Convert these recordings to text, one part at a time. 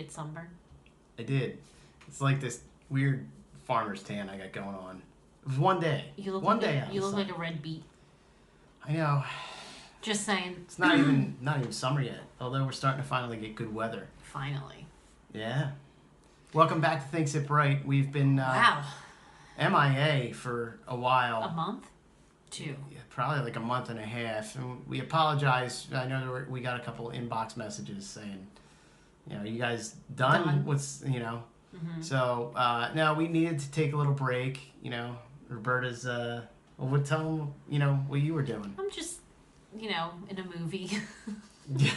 get sunburn? I did. It's like this weird farmer's tan I got going on. It was one day. You look one like day. you look like a red beet. I know. Just saying. It's not even summer yet. Although we're starting to finally get good weather. Finally. Yeah. Welcome back to Think Sip Right. We've been Wow. MIA for a while. A month? 2. Yeah, probably like a month and a half. And we apologize. I know we got a couple inbox messages saying, you guys done? What's, Mm-hmm. So, no, we needed to take a little break. Roberta's, tell them, what you were doing. I'm just, in a movie. Yeah.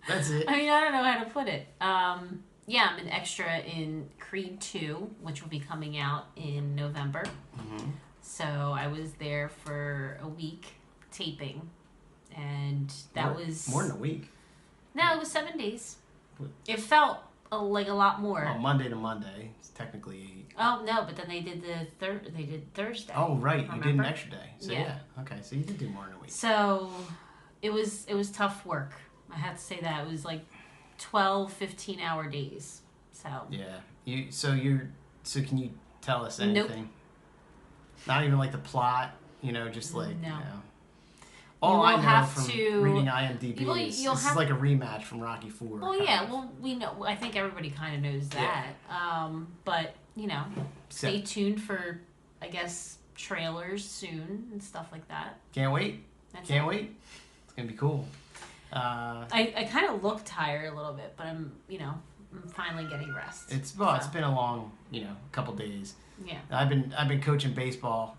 That's it. I mean, I don't know how to put it. Yeah, I'm an extra in Creed 2, which will be coming out in November. Mm-hmm. So I was there for a week taping, and that was... More than a week. No, it was 7 days. It felt like a lot more. Oh, Monday to Monday. It's technically 8. Oh, no, but then they did they did Thursday. Oh, right. Remember? You did an extra day. So, Yeah. Okay, so you did do more than a week. So it was tough work. I have to say that. It was like 12, 15-hour days. So yeah. So can you tell us anything? Nope. Not even like the plot, just like No. All I know have from to, reading IMDb well, is you'll this have, is like a rematch from Rocky IV. Well, yeah, well, we know. I think everybody kind of knows that. Yeah. But stay tuned for, I guess, trailers soon and stuff like that. Can't wait. Can't wait. It's gonna be cool. I kind of look tired a little bit, but I'm finally getting rest. It's been a long couple days. Yeah. I've been coaching baseball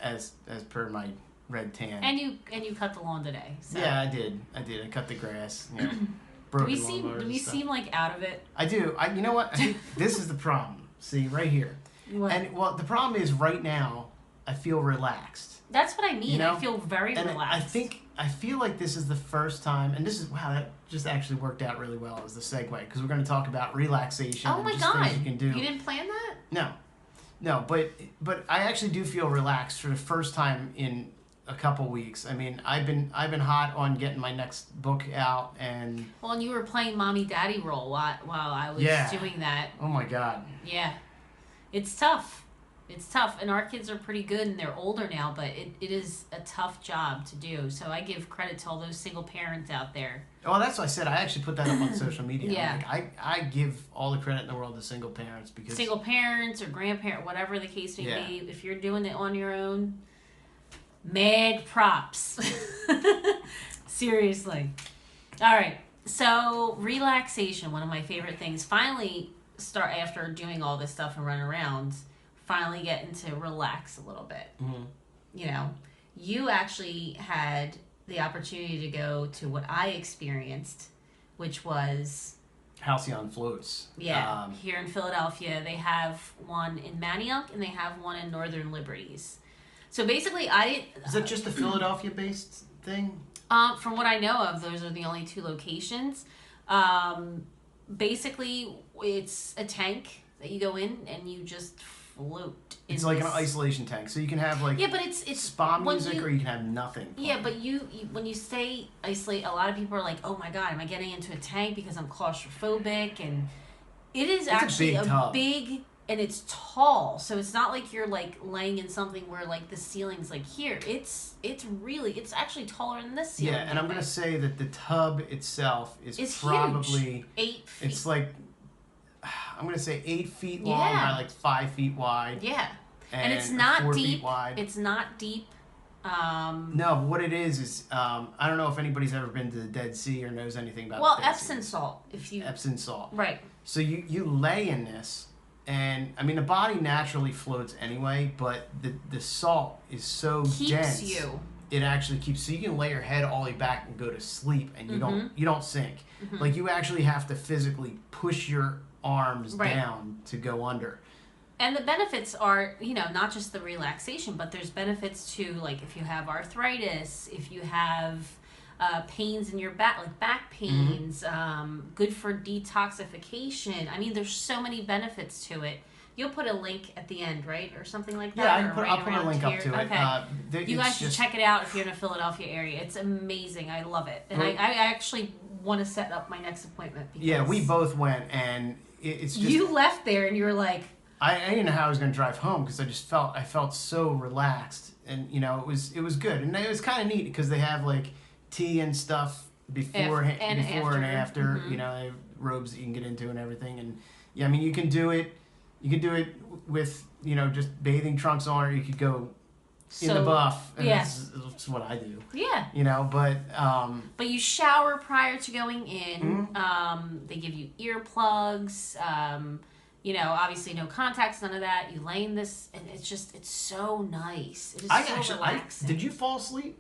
as per my red tan. And you cut the lawn today. So. Yeah, I did. I cut the grass. Do we seem like out of it? I do. You know what? I think this is the problem. See, right here. What? And the problem is right now I feel relaxed. That's what I mean. I feel very relaxed. I feel like this is the first time, and this is that just actually worked out really well as the segue, because we're going to talk about relaxation. Oh my and God! Things you can do. You didn't plan that? No, but I actually do feel relaxed for the first time in a couple weeks. I mean, I've been hot on getting my next book out, and well, and you were playing mommy daddy role while I was doing that. Oh my God. Yeah, it's tough. It's tough, and our kids are pretty good, and they're older now, but it is a tough job to do. So I give credit to all those single parents out there. Well, that's what I said. I actually put that up on social media. Yeah. I give all the credit in the world to single parents, because single parents or grandparent, whatever the case may be, if you're doing it on your own, mad props. Seriously. All right. So relaxation, one of my favorite things. Finally, start after doing all this stuff and run around. Finally getting to relax a little bit. Mm-hmm. You actually had the opportunity to go to what I experienced, which was Halcyon Floats. Yeah, here in Philadelphia. They have one in Manayunk and they have one in Northern Liberties. So basically, Is that just a Philadelphia-based thing? From what I know of, those are the only 2 locations. Basically, it's a tank that you go in and you just float. It's like an isolation tank, so you can have like but it's spa music, or you can have nothing. Yeah, but you when you say isolate, a lot of people are like, "Oh my God, am I getting into a tank because I'm claustrophobic?" And it's actually a big, and it's tall, so it's not like you're like laying in something where like the ceiling's like here. It's actually taller than this ceiling. Yeah, and I'm gonna say that the tub itself is probably huge. 8 feet. It's like, I'm going to say 8 feet long by like 5 feet wide. Yeah. And it's not 4 deep. feet wide. It's not deep. No, but what it is I don't know if anybody's ever been to the Dead Sea or knows anything about the Dead Epsom Sea. salt. Epsom salt. Right. So you lay in this, and I mean the body naturally floats anyway, but the salt is so dense. Keeps you. It actually keeps, so you can lay your head all the way back and go to sleep, and you don't sink. Mm-hmm. Like you actually have to physically push your arms down to go under. And the benefits are, not just the relaxation, but there's benefits to, like, if you have arthritis, if you have pains in your back, like back pains, good for detoxification. I mean, there's so many benefits to it. You'll put a link at the end, right? Or something like that? Yeah, I'll put a link up to it. Okay. You guys should check it out if you're in the Philadelphia area. It's amazing. I love it. And I actually want to set up my next appointment. Because Yeah, we both went, and it's just... You left there, and you were like... I didn't know how I was going to drive home, because I felt so relaxed, and it was good, and it was kind of neat because they have like tea and stuff before and after. Mm-hmm. They have robes that you can get into and everything, and yeah, I mean you can do it with just bathing trunks on, or you could go in the buff, and that's what I do. Yeah. But you shower prior to going in. Mm-hmm. They give you earplugs. Obviously no contacts, none of that. You lay in this, and it's so nice. It is so relaxing. Did you fall asleep?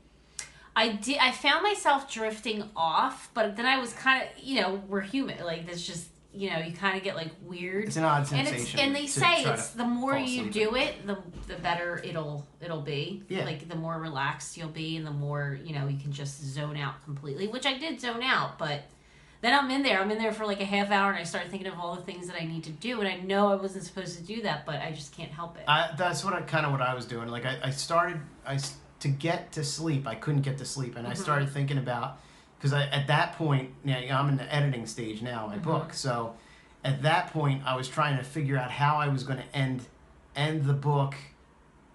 I did. I found myself drifting off, but then I was kind of, we're human. Like, there's just, you kind of get like weird. It's an odd sensation. And they say it's the more you do it, the better it'll be. Yeah. Like, the more relaxed you'll be, and the more, you can just zone out completely, which I did zone out, but then I'm in there for like a half hour, and I start thinking of all the things that I need to do, and I know I wasn't supposed to do that, but I just can't help it. That's what I was doing. Like, to get to sleep, I couldn't get to sleep, and I started thinking about, because at that point, I'm in the editing stage now of my book, so at that point, I was trying to figure out how I was going to end the book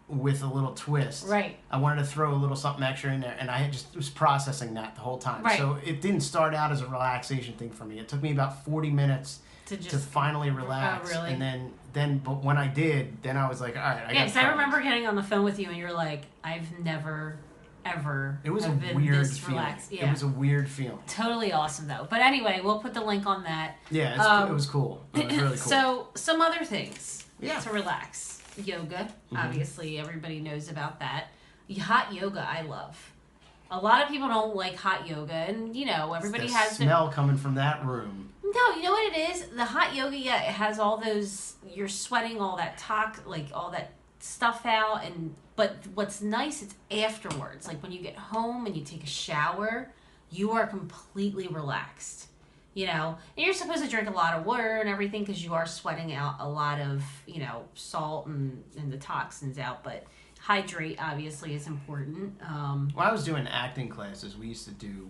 with a little twist. Right. I wanted to throw a little something extra in there, and I just was processing that the whole time. Right. So it didn't start out as a relaxation thing for me. It took me about 40 minutes to finally relax. Oh, really? And then, but when I did, then I was like, all right, I got. Yeah, because I remember getting on the phone with you, and you were like, "I've never, ever." It was a been weird this feeling. relaxed. Yeah. It was a weird feeling. Totally awesome, though. But anyway, we'll put the link on that. Yeah, it was cool. It was really cool. So, some other things to relax. Yoga, obviously, everybody knows about that. Hot yoga, I love. A lot of people don't like hot yoga, and everybody has the smell coming from that room. No, you know what it is? The hot yoga, it has all those. You're sweating all that all that stuff out, but what's nice is afterwards. Like when you get home and you take a shower, you are completely relaxed. And you're supposed to drink a lot of water and everything because you are sweating out a lot of, salt and the toxins out. But hydrate, obviously, is important. When I was doing acting classes, we used to do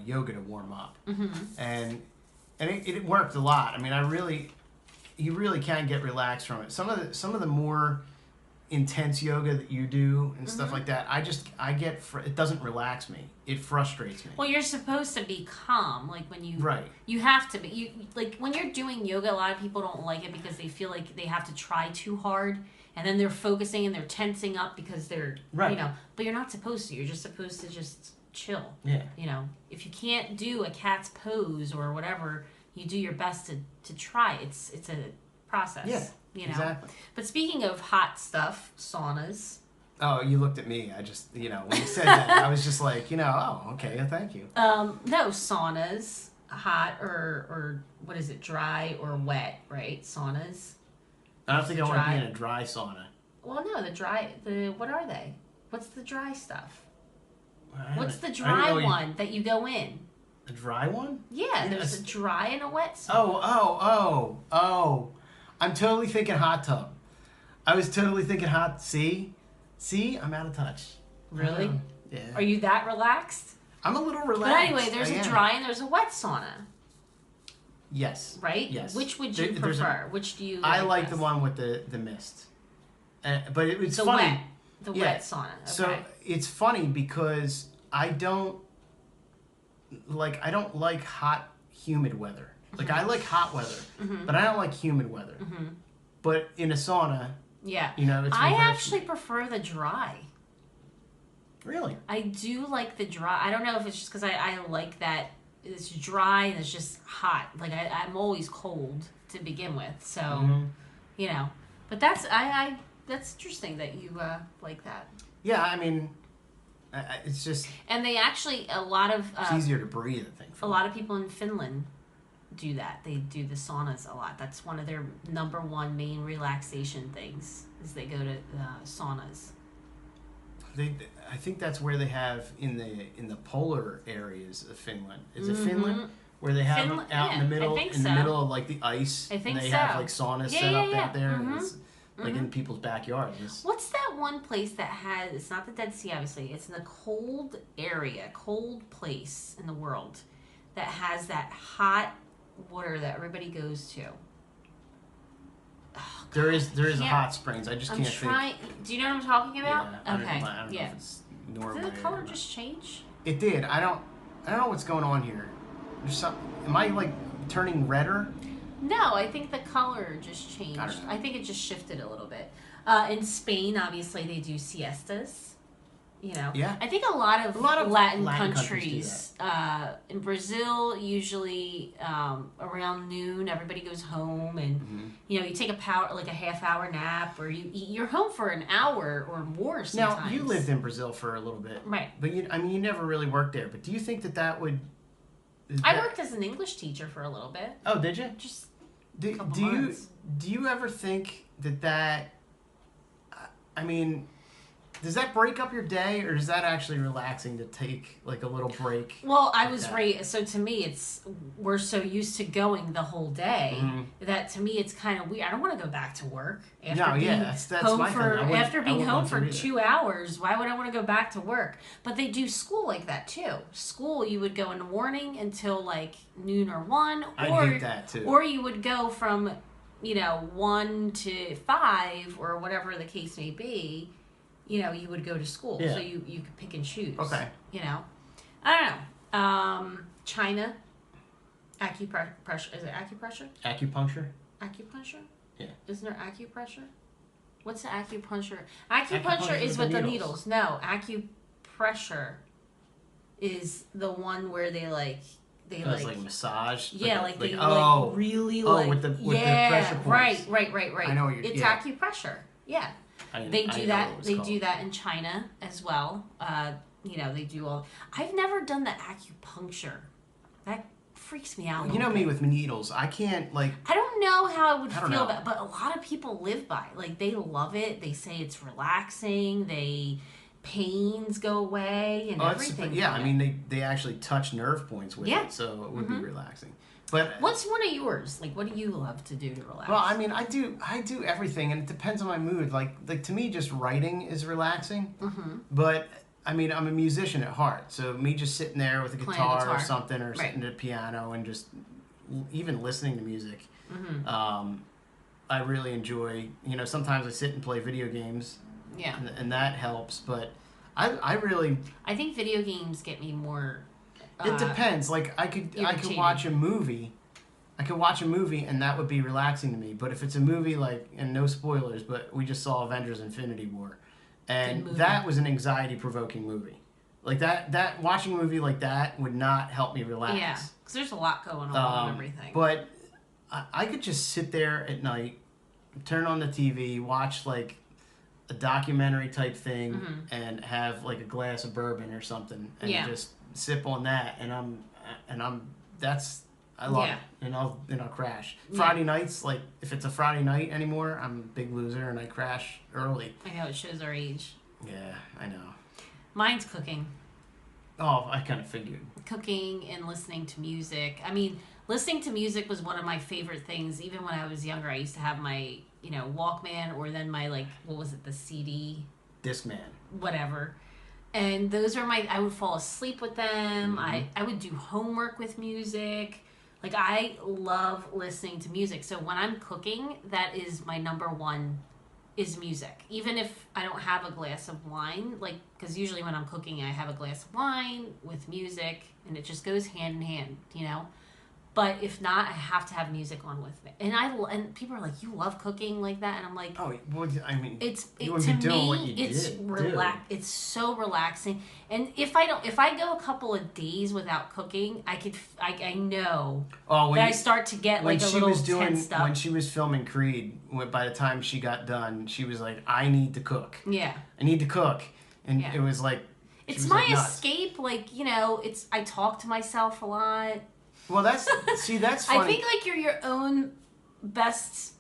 yoga to warm up. And it worked a lot. I mean, you really can get relaxed from it. Some of the more intense yoga that you do and stuff like that, it doesn't relax me. It frustrates me. Well, you're supposed to be calm, like when you you have to be. Like when you're doing yoga, a lot of people don't like it because they feel like they have to try too hard, and then they're focusing and they're tensing up because they're but you're not supposed to. You're just supposed to just chill. Yeah. If you can't do a cat's pose or whatever, you do your best to try. It's a process. Yeah. Exactly. But speaking of hot stuff, saunas. Oh, you looked at me. I just, when you said that, I was just like, oh, okay, thank you. No, saunas, hot or what is it, dry or wet, right? Saunas. I don't think I want to be in a dry sauna. Well, no, what are they? What's the dry stuff? What's the dry one that you go in? A dry one? Yeah, there's a dry and a wet sauna. Oh. I'm totally thinking hot tub. I was totally thinking hot. See, I'm out of touch. Really? Yeah. Are you that relaxed? I'm a little relaxed. But anyway, there's a dry and there's a wet sauna. Yes. Right? Yes. Which would you prefer? Which do you I like the one with the mist. But it's funny. funny. Wet sauna. Okay. So it's funny because I don't like hot, humid weather. Like, I like hot weather, but I don't like humid weather. But in a sauna, it's I actually prefer the dry. Really? I do like the dry. I don't know if it's just because I like that it's dry and it's just hot. Like, I'm always cold to begin with. So, But that's interesting that you like that. Yeah, I mean, it's just... And they actually, a lot of... it's easier to breathe, I think. A lot of people in Finland do that. They do the saunas a lot. That's one of their number one main relaxation things, is they go to saunas. I think that's where they have in the polar areas of Finland. Is it Finland? Where they have them out in the middle, the middle of like the ice. I think and they have like saunas set up out there, and it's like in people's backyards. What's that one place that has? It's not the Dead Sea, obviously. It's in the cold area, cold place in the world that has that hot water that everybody goes to. Oh, there is a can't- hot springs. I just I'm can't trying. Do you know what I'm talking about? Yeah, I don't Okay. know, I don't know Yeah. if it's Norway. Did the color or not. just change? It did. I don't know what's going on here. There's some. Am I like turning redder? No, I think the color just changed. I don't know. I think it just shifted a little bit. In Spain, obviously, they do siestas. You know, Yeah. I think a lot of Latin countries. do In Brazil, usually around noon, everybody goes home, and you know, you take a half hour nap, or you eat. You're home for an hour or more sometimes. Now, you lived in Brazil for a little bit, right? But you never really worked there. But do you think that would? I worked as an English teacher for a little bit. Oh, did you? Just do couple you months. do you ever think that? I mean, does that break up your day, or is that actually relaxing to take like a little break? Well, I like was that? right. So to me, we're so used to going the whole day that to me it's kind of weird. I don't want to go back to work after being that's home my thing. after being home want for to either. 2 hours. Why would I want to go back to work? But they do school like that too. School, you would go in the morning until like noon or 1, I or hate that too. or you would go from 1 to 5 or whatever the case may be. You would go to school, Yeah. so you could pick and choose. Okay. I don't know. China, acupressure. Is it acupressure? Acupuncture. Acupuncture? Yeah. Isn't there acupressure? What's the acupuncture? Acupuncture Acupuncture is with with the the needles. No, acupressure is the one where they It's like massage. yeah, like they really with the pressure points. Right. I know what you're. It's yeah. acupressure. Yeah. I They know do what that. it was They called. do that in China as well. They do all. I've never done the acupuncture. That freaks me out. You know me with needles. I can't like. I don't know how I would I don't feel know. about, but a lot of people live by. They love it. They say it's relaxing. Pains go away and everything. Yeah, I from it. mean they actually touch nerve points with Yeah. it, so it would be relaxing. But What's one of yours? What do you love to do to relax? well, I mean, I do everything, and it depends on my mood. Like to me, just writing is relaxing. But I mean, I'm a musician at heart, so me just sitting there with a Playing guitar, guitar. or something, or Right. sitting at a piano and just even listening to music. I really enjoy. Sometimes I sit and play video games, yeah. and that helps. But I really. I think video games get me more. It depends. Like I could irritated. watch a movie. I could watch a movie and that would be relaxing to me. But if it's a movie and no spoilers, but we just saw Avengers: Infinity War, and that was an anxiety-provoking movie. Like that watching a movie like that would not help me relax. Yeah, because there's a lot going on and everything. But I could just sit there at night, turn on the TV, watch like a documentary type thing, and have like a glass of bourbon or something, and just sip on that, and I love it, and I'll crash. Friday nights, like if it's a Friday night anymore, I'm a big loser and I crash early. I know it shows our age. Yeah, I know. Mine's cooking. Oh, I kind of figured. Cooking and listening to music. I mean, listening to music was one of my favorite things. Even when I was younger, I used to have my Walkman, or then my what was it, the CD, Discman, whatever. And those are I would fall asleep with them. I would do homework with music. I love listening to music. So when I'm cooking, that is my number one, is music. Even if I don't have a glass of wine, because usually when I'm cooking, I have a glass of wine with music, and it just goes hand in hand, But if not, I have to have music on with me. And people are like, "You love cooking like that?" And I'm like, "Oh, well, I mean, to wouldn't be doing me, what you it's do. It's so relaxing. And if I go a couple of days without cooking, I know that I start to get a little tensed up. When she was filming Creed, by the time she got done, she was like, "I need to cook. Yeah, I need to cook," and it was like, it's my escape. I talk to myself a lot. Well, that's funny. I think you're your own best,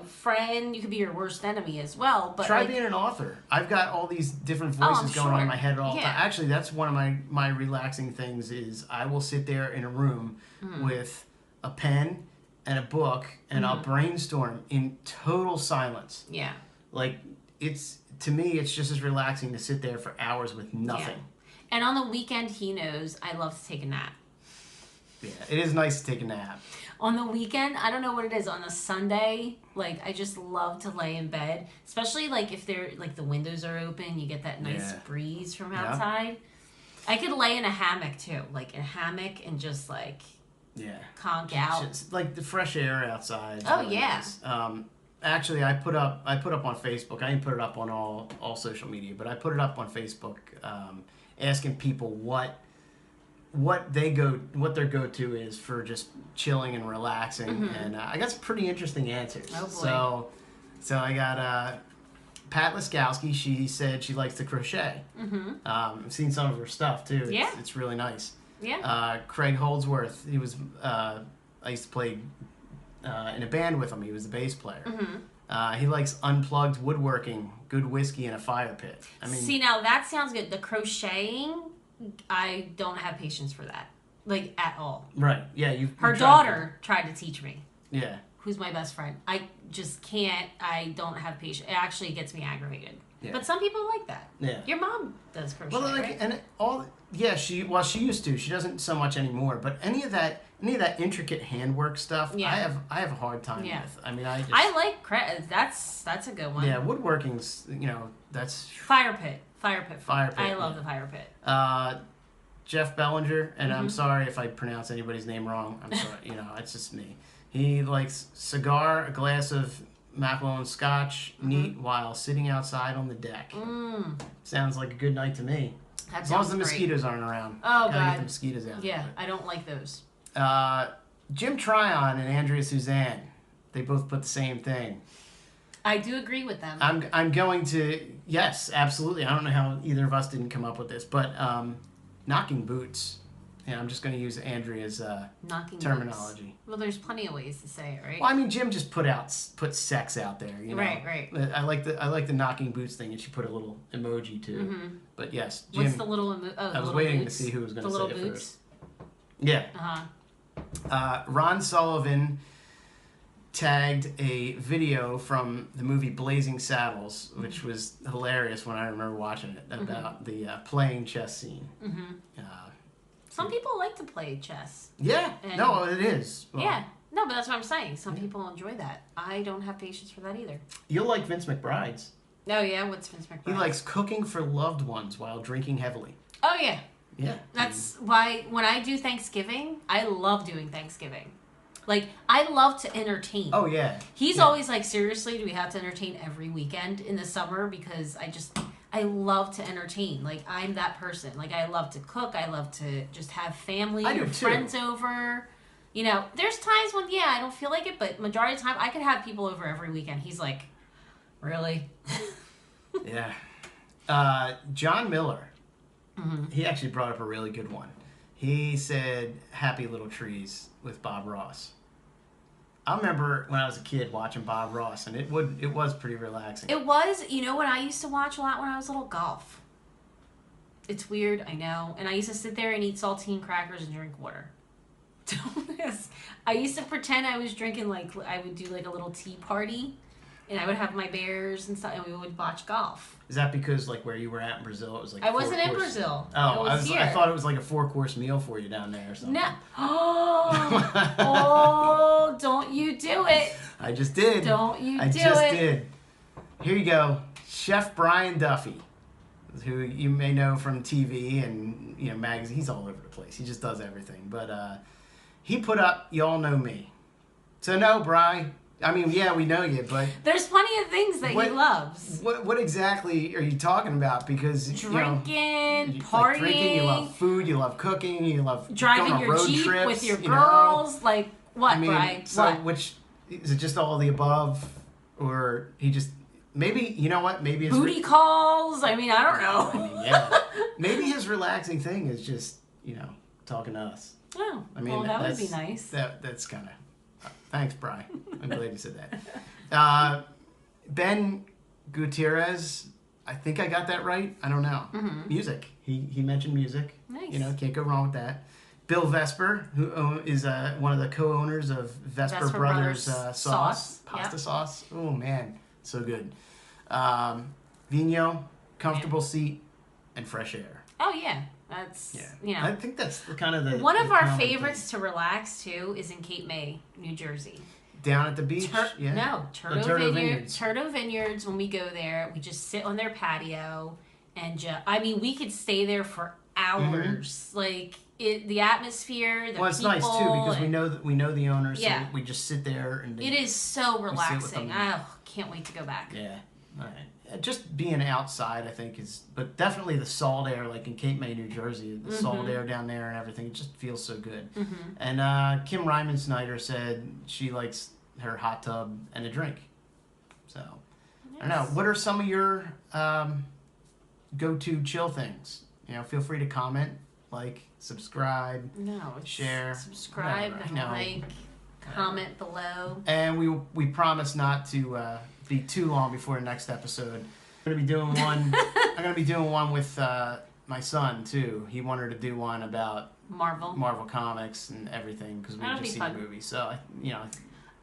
friend. You could be your worst enemy as well. But try being an author. I've got all these different voices going on in my head all the time. Actually, that's one of my relaxing things. Is I will sit there in a room with a pen and a book, and I'll brainstorm in total silence. Yeah. To me, it's just as relaxing to sit there for hours with nothing. Yeah. And on the weekend, he knows I love to take a nap. Yeah, it is nice to take a nap. On the weekend, I don't know what it is. On a Sunday, like I just love to lay in bed, especially like if they're like the windows are open, you get that nice breeze from outside. I could lay in a hammock too, like a hammock and just like conk out. Just, like the fresh air outside. Oh yeah. Nice. Actually, I put up on Facebook. I didn't put it up on all social media, but I put it up on Facebook, asking people what their go-to is for just chilling and relaxing, and I got some pretty interesting answers. Oh boy. So I got Pat Laskowski. She said she likes to crochet. I've seen some of her stuff too. It's really nice. Yeah. Craig Holdsworth. He was I used to play in a band with him. He was the bass player. He likes unplugged woodworking, good whiskey, and a fire pit. I mean, see, now that sounds good. The crocheting, I don't have patience for that, like at all. Right? Yeah. Her daughter tried to teach me. Yeah. Who's my best friend? I just can't. I don't have patience. It actually gets me aggravated. Yeah. But some people like that. Yeah. Your mom does crochet, well, like, right? and all. Yeah, she used to. She doesn't so much anymore. But any of that intricate handwork stuff, I have a hard time with. I mean, I like that's a good one. Yeah, woodworking's that's fire pit. I love yeah. the fire pit. Jeff Bellinger, and I'm sorry if I pronounce anybody's name wrong. I'm sorry. It's just me. He likes cigar, a glass of Macallan Scotch, neat while sitting outside on the deck. Sounds like a good night to me. As long as the mosquitoes aren't around. Oh, gotta God. get the mosquitoes out. Yeah, I don't like those. Jim Tryon and Andrea Suzanne, they both put the same thing. I do agree with them. I'm going to, yes, absolutely. I don't know how either of us didn't come up with this, but knocking boots. Yeah, I'm just going to use Andrea's knocking terminology. Boots. Well, there's plenty of ways to say it, right? Well, I mean, Jim just put sex out there, Right. I like the knocking boots thing, and she put a little emoji too. But yes, Jim. What's the little I was waiting to see who was going to say it boots? first. Yeah. Ron Sullivan tagged a video from the movie Blazing Saddles, which was hilarious when I remember watching it, about the playing chess scene. Some people like to play chess. Yeah. No, it is. Well, yeah. No, but that's what I'm saying. Some people enjoy that. I don't have patience for that either. You'll like Vince McBride's. Oh, yeah? What's Vince McBride? He likes cooking for loved ones while drinking heavily. Oh, yeah. Yeah. That's why when I do Thanksgiving, I love doing Thanksgiving. Like, I love to entertain. Oh, yeah. He's always like, seriously, do we have to entertain every weekend in the summer? Because I love to entertain. Like, I'm that person. Like, I love to cook. I love to just have family or friends over. There's times when, I don't feel like it, but majority of the time, I could have people over every weekend. He's like, really? Yeah. John Miller, he actually brought up a really good one. He said, Happy Little Trees with Bob Ross. I remember when I was a kid watching Bob Ross, and it was pretty relaxing. It was. What I used to watch a lot when I was little? Golf. It's weird, I know. And I used to sit there and eat saltine crackers and drink water. I used to pretend I was drinking, like, I would do like a little tea party, and I would have my bears and stuff, and we would watch golf. Is that because, like, where you were at in Brazil, it was like I wasn't in Brazil. Oh, I thought it was like a 4-course meal for you down there or something. No. Oh, don't you do it. I just did. Don't you do it. I just did. Here you go. Chef Brian Duffy, who you may know from TV and magazines. He's all over the place. He just does everything. But he put up, you all know me. So no, Brian. I mean, yeah, we know you, but there's plenty of things that he loves. What exactly are you talking about? Because drinking, partying, like drinking, you love food, you love cooking, you love driving going on your road Jeep trips, with your girls. Like what, Brian? So what? Which is it? Just all the above, or he just maybe maybe his booty calls. I mean, I don't know. I mean, yeah, maybe his relaxing thing is just talking to us. Oh, I mean, well, that would be nice. That's kind of. Thanks, Brian. I'm glad you said that. Ben Gutierrez, I think I got that right. I don't know. Music. He mentioned music. Nice. Can't go wrong with that. Bill Vesper, who is one of the co-owners of Vesper Brothers sauce. Pasta sauce. Oh, man. So good. Vino, comfortable seat, and fresh air. Oh, yeah. That's I think that's kind of the one of the our common favorites to relax too is in Cape May, New Jersey. down at the beach. Turtle Vineyards. Turtle Vineyards. When we go there, we just sit on their patio and we could stay there for hours. Like the atmosphere. The it's people, nice too because we know the owners. Yeah. So we just sit there and it is so relaxing. Can't wait to go back. Yeah. All right. Just being outside, I think, but definitely the salt air, like in Cape May, New Jersey, the salt air down there and everything, it just feels so good. And Kim Ryman Snyder said she likes her hot tub and a drink. So, I don't know. What are some of your go-to chill things? Feel free to comment, like, subscribe, share. Subscribe, like, comment below. And we promise not to be too long before the next episode. I'm gonna be doing one. I'm gonna be doing one with my son too. He wanted to do one about Marvel comics and everything because we just seen the movie. So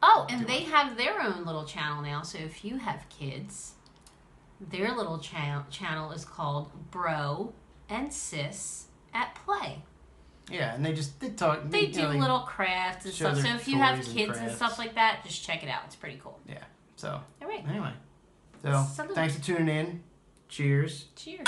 Oh, and they have their own little channel now. So if you have kids, their little channel is called Bro and Sis at Play. Yeah, and they talk. They do little crafts and stuff. So if you have kids and stuff like that, just check it out. It's pretty cool. Yeah. So. All right. Anyway. So thanks for tuning in. Cheers. Cheers.